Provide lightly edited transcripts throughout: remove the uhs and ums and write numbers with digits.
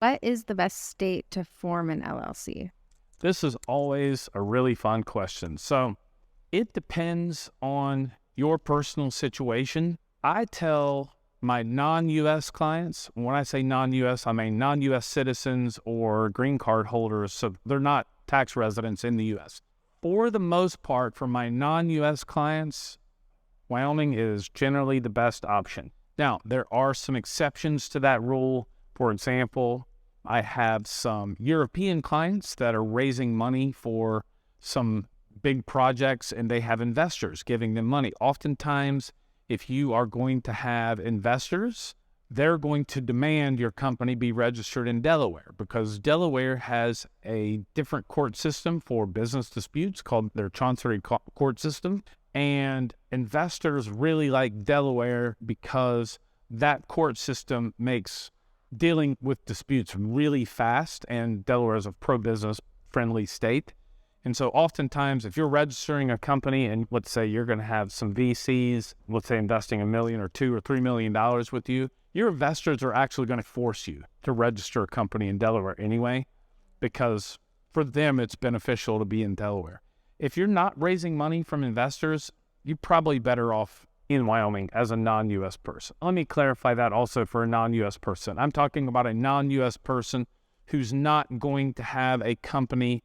What is the best state to form an LLC? This is always a really fun question. So it depends on your personal situation. I tell my non-U.S. clients, when I say non-U.S., I mean non-U.S. citizens or green card holders, so they're not tax residents in the U.S. For the most part, for my non-U.S. clients, Wyoming is generally the best option. Now, there are some exceptions to that rule. For example, I have some European clients that are raising money for some big projects and they have investors giving them money. Oftentimes, if you are going to have investors, they're going to demand your company be registered in Delaware because Delaware has a different court system for business disputes called their Chancery Court system. And investors really like Delaware because that court system makes dealing with disputes really fast, and Delaware is a pro-business friendly state. And so oftentimes if you're registering a company and let's say you're going to have some VCs, let's say investing $1 million or $2 or $3 million with you, your investors are actually going to force you to register a company in Delaware anyway, because for them it's beneficial to be in Delaware. If you're not raising money from investors, you're probably better off in Wyoming as a non-U.S. person. Let me clarify that also for a non-U.S. person. I'm talking about a non-U.S. person who's not going to have a company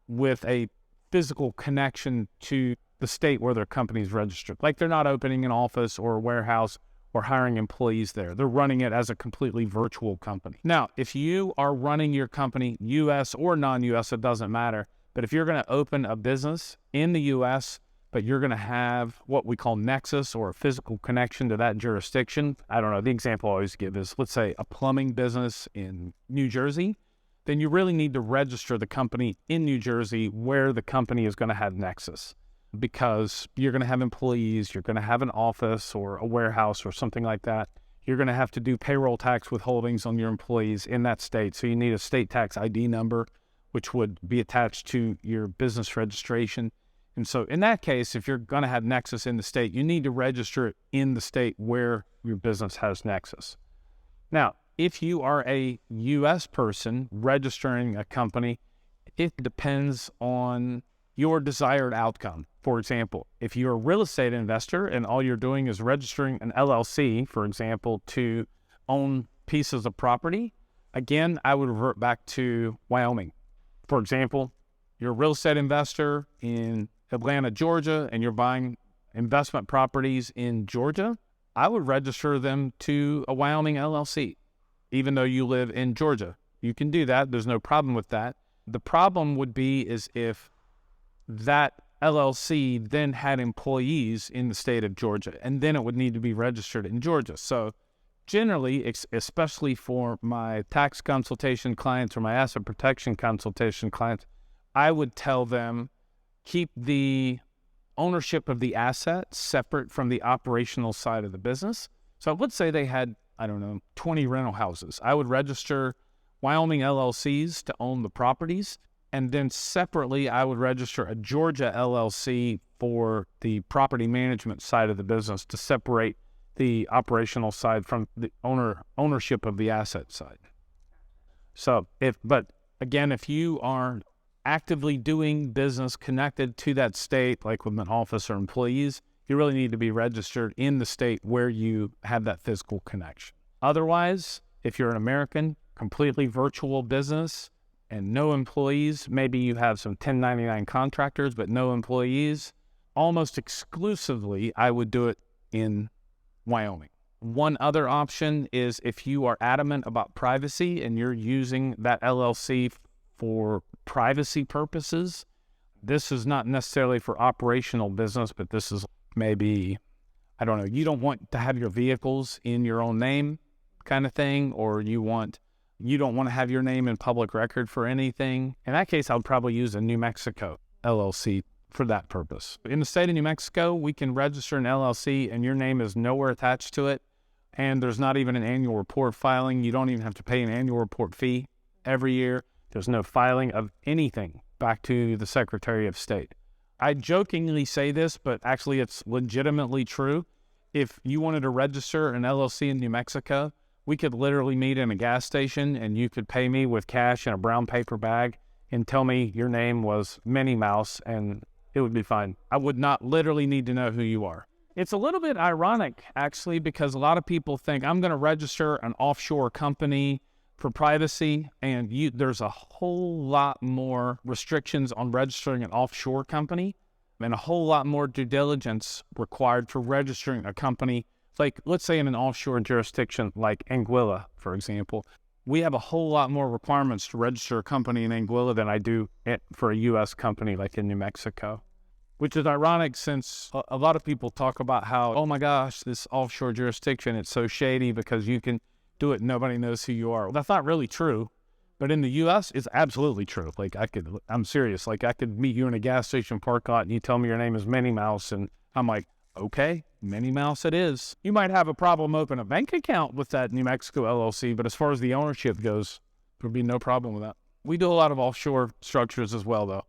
with a physical connection to the state where their company is registered. Like they're not opening an office or a warehouse or hiring employees there. They're running it as a completely virtual company. Now, if you are running your company, U.S. or non-U.S., it doesn't matter. But if you're going to open a business in the U.S., but you're going to have what we call nexus or a physical connection to that jurisdiction. I don't know, the example I always give is, let's say a plumbing business in New Jersey, then you really need to register the company in New Jersey where the company is going to have nexus, because you're going to have employees, you're going to have an office or a warehouse or something like that. You're going to have to do payroll tax withholdings on your employees in that state. So you need a state tax ID number, which would be attached to your business registration. And so in that case, if you're going to have nexus in the state, you need to register it in the state where your business has nexus. Now, if you are a U.S. person registering a company, it depends on your desired outcome. For example, if you're a real estate investor and all you're doing is registering an LLC, for example, to own pieces of property, again, I would revert back to Wyoming. For example, you're a real estate investor in Atlanta, Georgia, and you're buying investment properties in Georgia, I would register them to a Wyoming LLC, even though you live in Georgia. You can do that. There's no problem with that. The problem would be is if that LLC then had employees in the state of Georgia, and then it would need to be registered in Georgia. So generally, especially for my tax consultation clients or my asset protection consultation clients, I would tell them, keep the ownership of the asset separate from the operational side of the business. So let's say they had, 20 rental houses. I would register Wyoming LLCs to own the properties, and then separately I would register a Georgia LLC for the property management side of the business to separate the operational side from the ownership of the asset side. So if you are actively doing business connected to that state, like with an office or employees, you really need to be registered in the state where you have that physical connection. Otherwise, if you're an American, completely virtual business and no employees, maybe you have some 1099 contractors, but no employees, almost exclusively, I would do it in Wyoming. One other option is if you are adamant about privacy and you're using that LLC for privacy purposes. This is not necessarily for operational business, but this is maybe, you don't want to have your vehicles in your own name kind of thing, or you don't want to have your name in public record for anything. In that case, I would probably use a New Mexico LLC for that purpose. In the state of New Mexico, we can register an LLC and your name is nowhere attached to it, and there's not even an annual report filing. You don't even have to pay an annual report fee every year. There's no filing of anything back to the Secretary of State. I jokingly say this, but actually it's legitimately true. If you wanted to register an LLC in New Mexico, We could literally meet in a gas station and you could pay me with cash in a brown paper bag and tell me your name was Minnie Mouse and it would be fine. I would not literally need to know who you are. It's a little bit ironic, actually, because a lot of people think I'm going to register an offshore company for privacy, and there's a whole lot more restrictions on registering an offshore company and a whole lot more due diligence required for registering a company. Like, let's say in an offshore jurisdiction like Anguilla, for example, we have a whole lot more requirements to register a company in Anguilla than I do for a U.S. company like in New Mexico, which is ironic since a lot of people talk about how, oh my gosh, this offshore jurisdiction, it's so shady because you can do it and nobody knows who you are. Well, that's not really true, but in the U.S., it's absolutely true. Like, I'm serious. Like, I could meet you in a gas station parking lot and you tell me your name is Minnie Mouse, and I'm like, okay, Minnie Mouse it is. You might have a problem opening a bank account with that New Mexico LLC, but as far as the ownership goes, there'd be no problem with that. We do a lot of offshore structures as well, though.